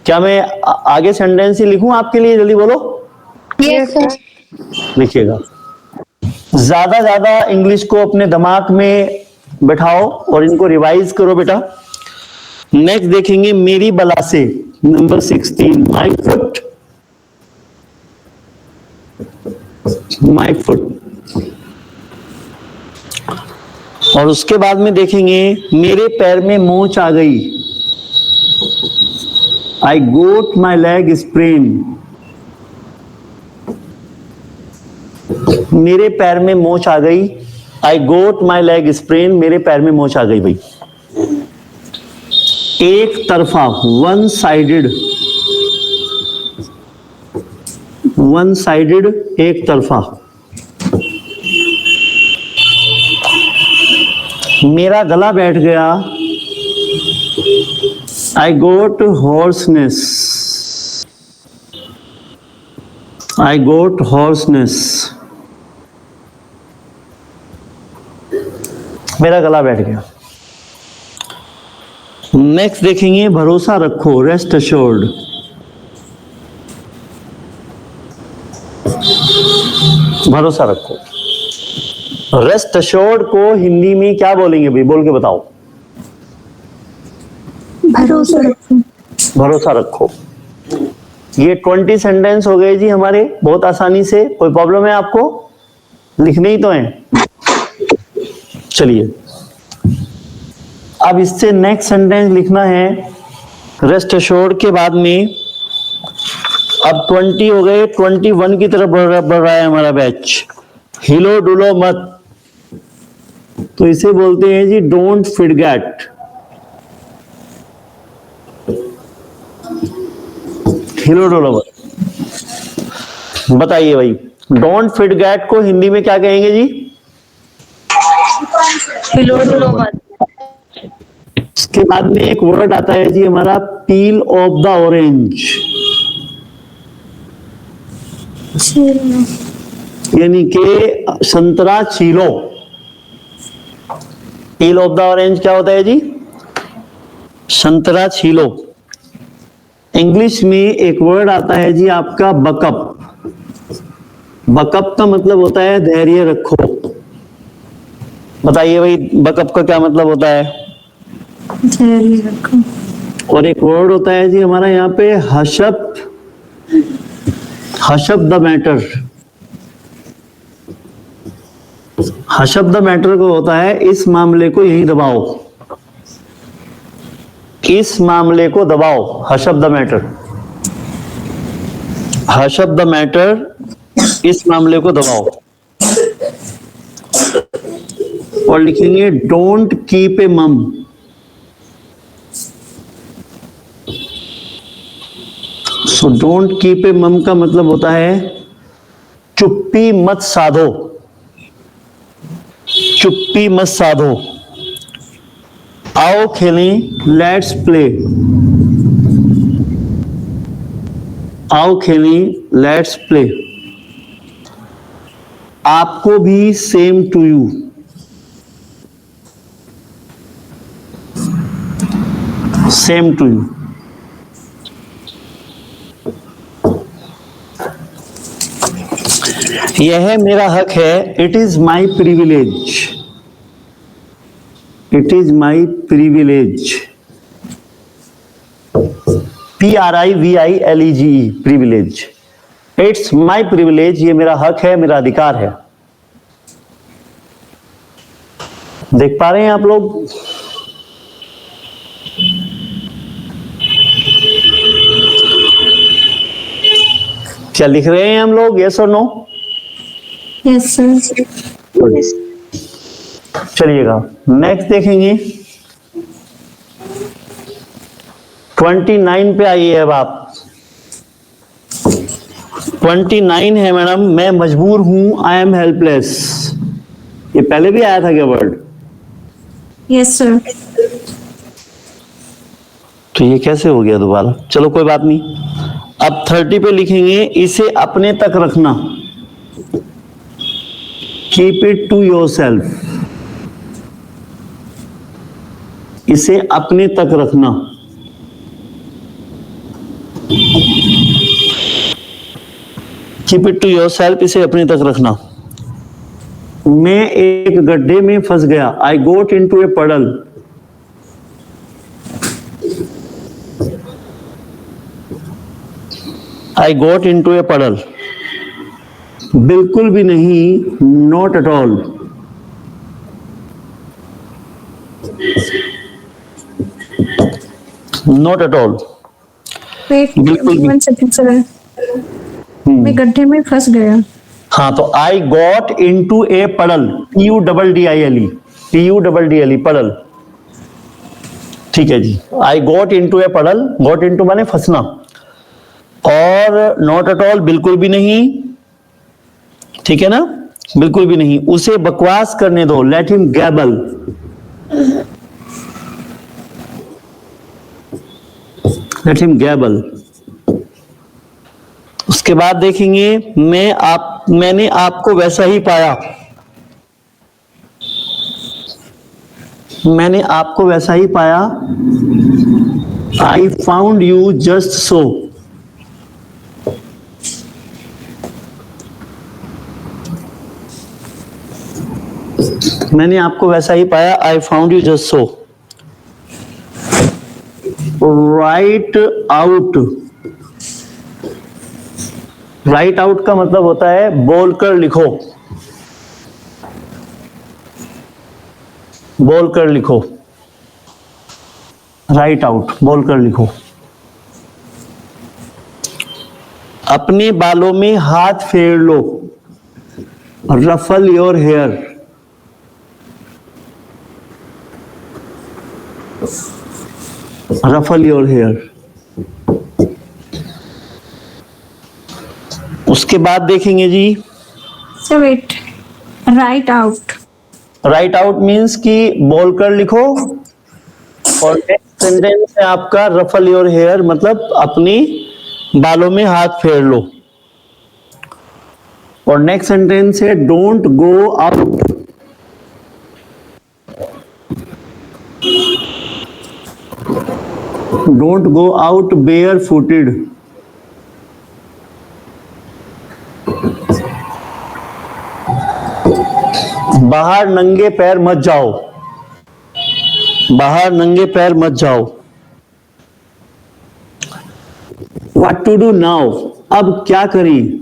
क्या मैं आगे सेंटेंस ही लिखूं आपके लिए, जल्दी बोलो। Yes, sir. लिखिएगा, ज्यादा ज्यादा इंग्लिश को अपने दिमाग में बैठाओ और इनको रिवाइज करो बेटा। नेक्स्ट देखेंगे मेरी बला से, number 16, my foot, my foot. और उसके बाद में देखेंगे मेरे पैर में मोच आ गई, आई गोट माई लेग स्प्रेन, मेरे पैर में मोच आ गई। आई गोट माई लेग स्प्रेन, मेरे पैर में मोच आ गई भाई। एक तरफा, वन साइडेड, वन साइडेड, एक तरफा। मेरा गला बैठ गया। आई गोट हॉर्सनेस, आई गोट हॉर्सनेस, मेरा गला बैठ गया। नेक्स्ट देखेंगे, भरोसा रखो, रेस्ट अश्योर्ड। भरोसा रखो, रेस्ट अश्योर्ड को हिंदी में क्या बोलेंगे भाई, बोल के बताओ। भरोसा रखो। भरोसा रखो। ये 20 सेंटेंस हो गए जी हमारे, बहुत आसानी से। कोई प्रॉब्लम है आपको? लिखने ही तो है। चलिए, अब इससे नेक्स्ट सेंटेंस लिखना है। रेस्ट अश्योर्ड के बाद में अब 20 हो गए, 21 की तरफ बढ़ रहा है हमारा बैच। हिलो डुलो मत, तो इसे बोलते हैं जी डोंट फॉरगेट। हिलो डुलो मत। बताइए भाई, डोंट फॉरगेट को हिंदी में क्या कहेंगे जी? हिलो डुलो मत। इसके बाद में एक वर्ड आता है जी हमारा, पील ऑफ द ऑरेंज, यानी कि संतरा छीलो। पील ऑफ द ऑरेंज क्या होता है जी? संतरा छीलो। इंग्लिश में एक वर्ड आता है जी आपका बकअप। बकअप का मतलब होता है धैर्य रखो। बताइए भाई, बकअप का क्या मतलब होता है? धैर्य रखो। और एक वर्ड होता है जी हमारा यहाँ पे हशप, हशप द मैटर। हशप द मैटर को होता है इस मामले को यही दबाओ, इस मामले को दबाओ। हशप द मैटर, हशप द मैटर, इस मामले को दबाओ। और लिखेंगे डोंट कीप ए मम। सो डोंट कीप ए मम का मतलब होता है चुप्पी मत साधो, चुप्पी मत साधो। आओ खेलें, लेट्स प्ले। आओ खेलें, लेट्स प्ले। आपको भी, same to you. Same to you. यह मेरा हक है, it is my privilege. It is my privilege. PRIVILEGE, privilege. It's my privilege, ये मेरा हक है, मेरा अधिकार है। देख पा रहे हैं आप लोग? क्या लिख रहे हैं हम लोग? यस और नो? Yes sir. चलिएगा, नेक्स्ट देखेंगे। 29 पे आइए अब आप। 29 है मैडम, मैं मजबूर हूं, आई एम हेल्पलेस। ये पहले भी आया था क्या वर्ड? Yes sir. तो ये कैसे हो गया दोबारा? चलो कोई बात नहीं। अब 30 पे लिखेंगे, इसे अपने तक रखना। Keep it to yourself. इसे अपने तक रखना। Keep it to yourself, इसे अपने तक रखना। मैं एक गड्ढे में फंस गया, आई गोट इन टू ए पडल। आई गोट इन टू ए पडल। बिल्कुल भी नहीं, not at all. Not at all. Wait बिल्कुल भी। 1 सेकंड सर, मैं गड्ढे में फंस गया। हाँ, तो आई गॉट इनटू ए पड़ल, PUDDILE, PUDDILE पड़ल। ठीक है जी, आई गॉट इनटू ए पड़ल, गॉट इनटू माने फंसना, और नॉट एट ऑल बिल्कुल भी नहीं, ठीक है ना, बिल्कुल भी नहीं। उसे बकवास करने दो, लेट हिम गैबल, लेट हिम गैबल। उसके बाद देखेंगे मैंने आपको वैसा ही पाया, मैंने आपको वैसा ही पाया, I found you just so. मैंने आपको वैसा ही पाया, I found you just so. Right out, write out का मतलब होता है बोलकर लिखो, बोलकर लिखो, राइट आउट, बोलकर लिखो। अपने बालों में हाथ फेर लो, ruffle your hair, ruffle your hair. उसके बाद देखेंगे जी, sir wait, write out, write out means कि बोलकर लिखो, और नेक्स्ट सेंटेंस है आपका रफल योर हेयर, मतलब अपनी बालों में हाथ फेर लो, और नेक्स्ट सेंटेंस है don't go out, don't go out bare footed, बाहर नंगे पैर मत जाओ, बाहर नंगे पैर मत जाओ। व्हाट टू डू नाउ, अब क्या करें,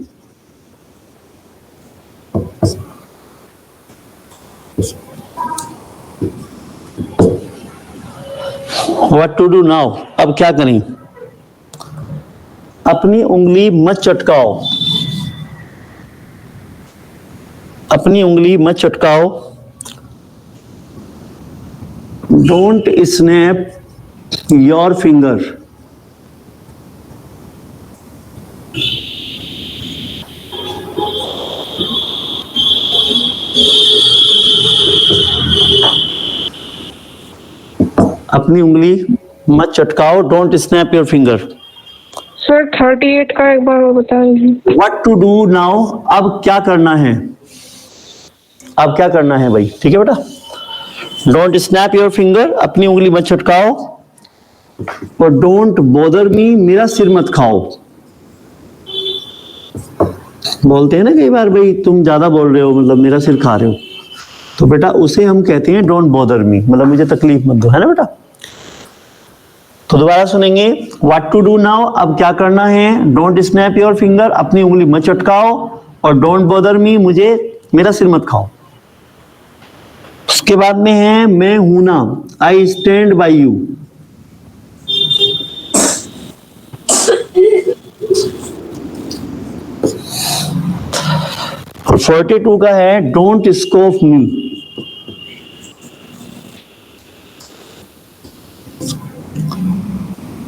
व्हाट टू डू नाउ, अब क्या करें। अपनी उंगली मत चटकाओ, अपनी उंगली मत चटकाओ, डोंट स्नैप योर फिंगर, अपनी उंगली मत चटकाओ, don't snap your finger. Sir 38 का एक बार और बता दीजिए। व्हाट टू डू नाउ, अब क्या करना है, अब क्या करना है भाई, ठीक है बेटा। डोंट स्नैप योर फिंगर, अपनी उंगली मत चटकाओ, और डोंट बॉदर मी, मेरा सिर मत खाओ। बोलते हैं ना कई बार, भाई तुम ज्यादा बोल रहे हो, मतलब मेरा सिर खा रहे हो, तो बेटा उसे हम कहते हैं डोंट बॉदर मी, मतलब मुझे तकलीफ मत दो, है ना बेटा। तो दोबारा सुनेंगे, व्हाट टू डू नाउ, अब क्या करना है, डोंट स्नैप योर फिंगर, अपनी उंगली मत चटकाओ, और डोंट बॉदर मी, मुझे मेरा सिर मत खाओ। उसके बाद में है मैं हूं ना, आई स्टैंड बाई यू, और 42 का है डोंट स्कोफ मी,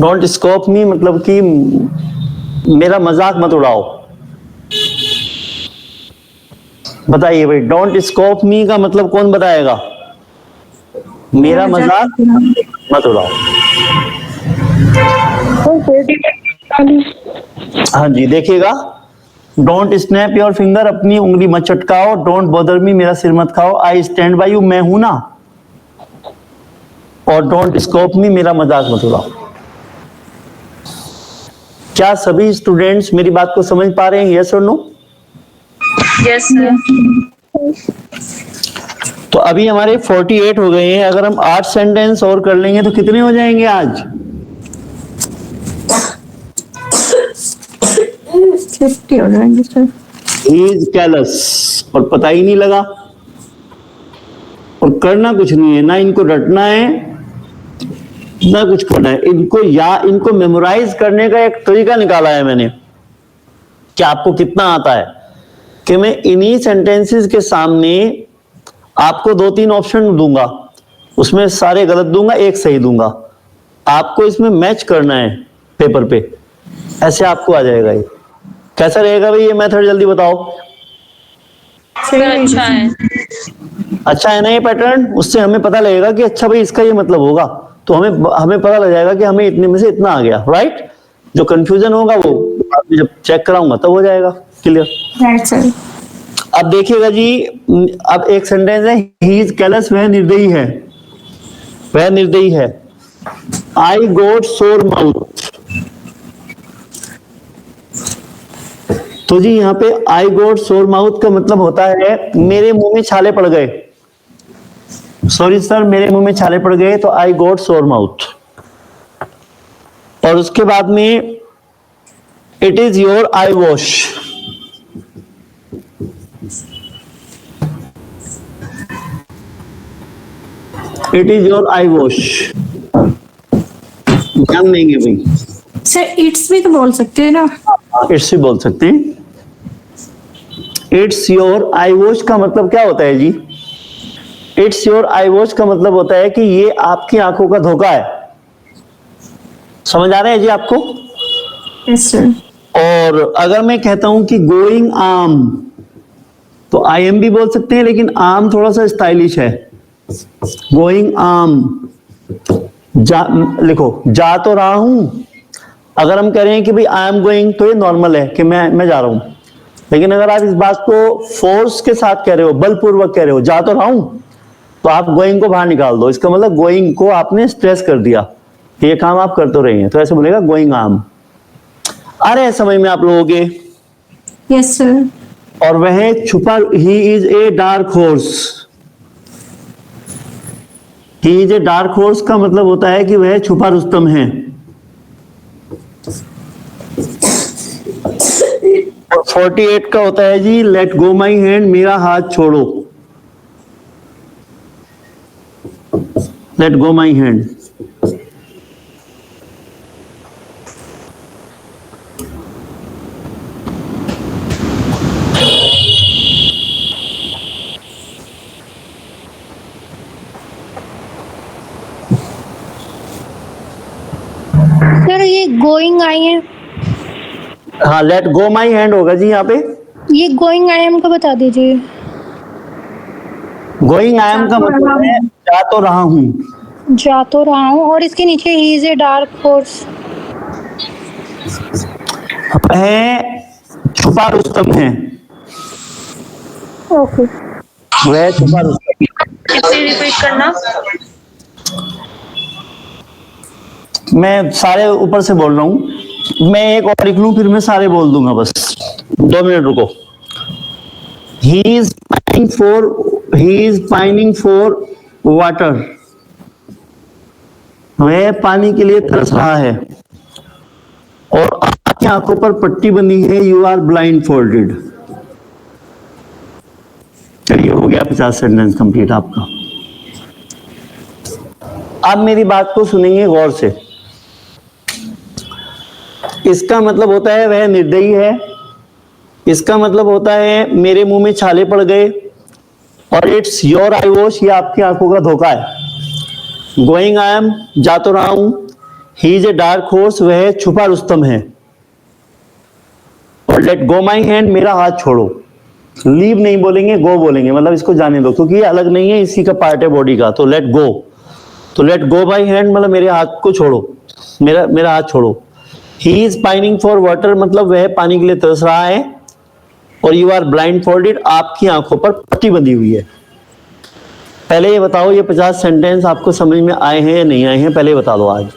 डोंट स्कोप मी मतलब कि मेरा मजाक मत उड़ाओ। बताइए भाई, डोंट स्कोप मी का मतलब कौन बताएगा, मेरा मजाक मत उड़ाओ। हाँ जी, देखिएगा, डोंट स्नैप योर फिंगर, अपनी उंगली मत चटकाओ, डोंट बॉदर मी, मेरा सिर मत खाओ, आई स्टैंड बाय यू, मैं हूं ना, और डोंट स्कोप मी, मेरा मजाक मत उड़ाओ। क्या सभी स्टूडेंट्स मेरी बात को समझ पा रहे हैं, यस और नो? Yes sir. तो अभी हमारे 48 हो गए हैं, अगर हम 8 सेंटेंस और कर लेंगे तो कितने हो जाएंगे आज? 50 हो जाएंगे सर। ही इज कैलस, और पता ही नहीं लगा, और करना कुछ नहीं है, ना इनको रटना है, ना कुछ करना है इनको मेमोराइज करने का एक तरीका निकाला है मैंने कि आपको कितना आता है, कि मैं इन्हीं सेंटेंसेस के सामने आपको 2-3 ऑप्शन दूंगा, उसमें सारे गलत दूंगा, एक सही दूंगा, आपको इसमें मैच करना है पेपर पे, ऐसे आपको आ जाएगा। ये कैसा रहेगा भाई ये मेथड, जल्दी बताओ। अच्छा है। अच्छा है ना ये पैटर्न, उससे हमें पता लगेगा कि अच्छा भाई इसका ये मतलब होगा, तो हमें पता लग जाएगा कि हमें इतने में से इतना आ गया, राइट। जो कंफ्यूजन होगा वो जब चेक कराऊंगा तब हो जाएगा क्लियर। Right sir. अब देखिएगा जी, अब एक सेंटेंस है, ही इज कैलस, वह निर्दयी है, वह निर्दयी है। आई गॉट सोर माउथ, तो जी यहाँ पे आई गॉट सोर माउथ का मतलब होता है मेरे मुंह में छाले पड़ गए, सॉरी सर मेरे मुंह में छाले पड़ गए, तो आई गॉट सोर माउथ। और उसके बाद में it is your I wash, it is your I wash, ध्यान देंगे भाई। सर इट्स भी तो बोल सकते हैं ना। इट्स भी बोल सकते हैं। इट्स योर आई वॉश का मतलब क्या होता है जी, इट्स योर आई वॉश का मतलब होता है कि ये आपकी आंखों का धोखा है। समझ आ रहा है जी आपको। Yes sir. और अगर मैं कहता हूं कि गोइंग आम, तो आई एम भी बोल सकते हैं, लेकिन आम थोड़ा सा स्टाइलिश है। गोइंग आम, लिखो जा तो रहा हूं। अगर हम कह रहे हैं कि भाई आई एम गोइंग, तो ये नॉर्मल है कि मैं जा रहा हूं। लेकिन अगर आप इस बात को फोर्स के साथ कह रहे हो, बलपूर्वक कह रहे हो, जा तो रहा हूं, तो आप गोइंग को बाहर निकाल दो। इसका मतलब गोइंग को आपने स्ट्रेस कर दिया, ये काम आप कर तो रहे हैं, तो ऐसे बोलेगा गोइंग आम। आ रहे हैं समझ में आप लोगों के। Yes sir. और वह छुपा, he is a dark horse, he is a dark horse का मतलब होता है कि वह छुपा रुस्तम है। और 48 का होता है जी लेट गो माई हैंड, मेरा हाथ छोड़ो, let go my hand. Sir ये गोइंग आई है, हाँ लेट गो माई हैंड होगा जी यहाँ पे। ये गोइंग आई एम का बता दीजिए। गोइंग आई एम का मतलब है जा तो रहा हूं, जा तो रहा हूँ, और इसके नीचे he is a dark horse. वह छुपा रुस्तम है, ओके। वह छुपा रुस्तम। इसे रिपीट करना। मैं सारे ऊपर से बोल रहा हूं, मैं एक और लिख लूं फिर मैं सारे बोल दूंगा, बस 2 मिनट रुको। He is pining for water, वह पानी के लिए तरस रहा है। और आपकी आंखों पर पट्टी बंधी है, यू आर ब्लाइंड फोल्डेड। चलिए हो गया 50 सेंटेंस कंप्लीट आपका। आप मेरी बात को सुनेंगे गौर से। इसका मतलब होता है वह निर्दयी है, इसका मतलब होता है मेरे मुंह में छाले पड़ गए, और इट्स योर आई वॉश, ये आपकी आंखों का धोखा है। गोइंग आई एम, जा तो रहा हूं। He is a dark horse, वह छुपा रुस्तम है। और लेट गो माई हैंड, मेरा हाथ छोड़ो। लीव नहीं बोलेंगे, गो बोलेंगे, मतलब इसको जाने दो, क्योंकि ये अलग नहीं है, इसी का पार्ट है बॉडी का। तो लेट गो, तो लेट गो माई हैंड मतलब मेरे हाथ को छोड़ो, मेरा हाथ छोड़ो। He is pining for water मतलब वह पानी के लिए तरस रहा है। और यू आर ब्लाइंड फोल्डेड, आपकी आंखों पर पट्टी बंधी हुई है। पहले ये बताओ, ये 50 सेंटेंस आपको समझ में आए हैं या नहीं आए हैं, पहले बता दो आज।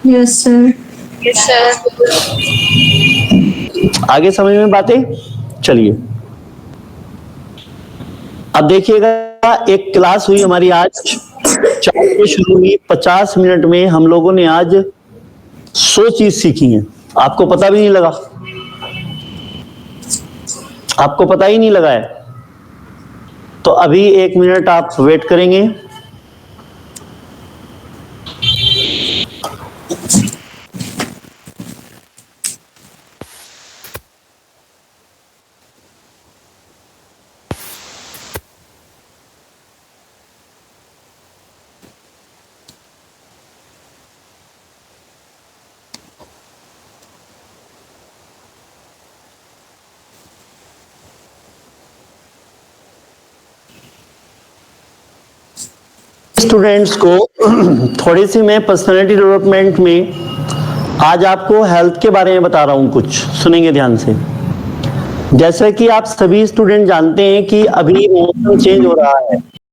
Yes sir. Yes sir. आगे समझ में बातें। चलिए अब देखिएगा, एक क्लास हुई हमारी आज 4 बजे शुरू हुई, 50 मिनट में हम लोगों ने आज 100 चीज सीखी हैं। आपको पता भी नहीं लगा, आपको पता ही नहीं लगा है। तो अभी 1 मिनट आप वेट करेंगे, स्टूडेंट्स को थोड़ी सी मैं पर्सनालिटी डेवलपमेंट में आज आपको हेल्थ के बारे में बता रहा हूं, कुछ सुनेंगे ध्यान से। जैसे कि आप सभी स्टूडेंट जानते हैं कि अभी मौसम चेंज हो रहा है,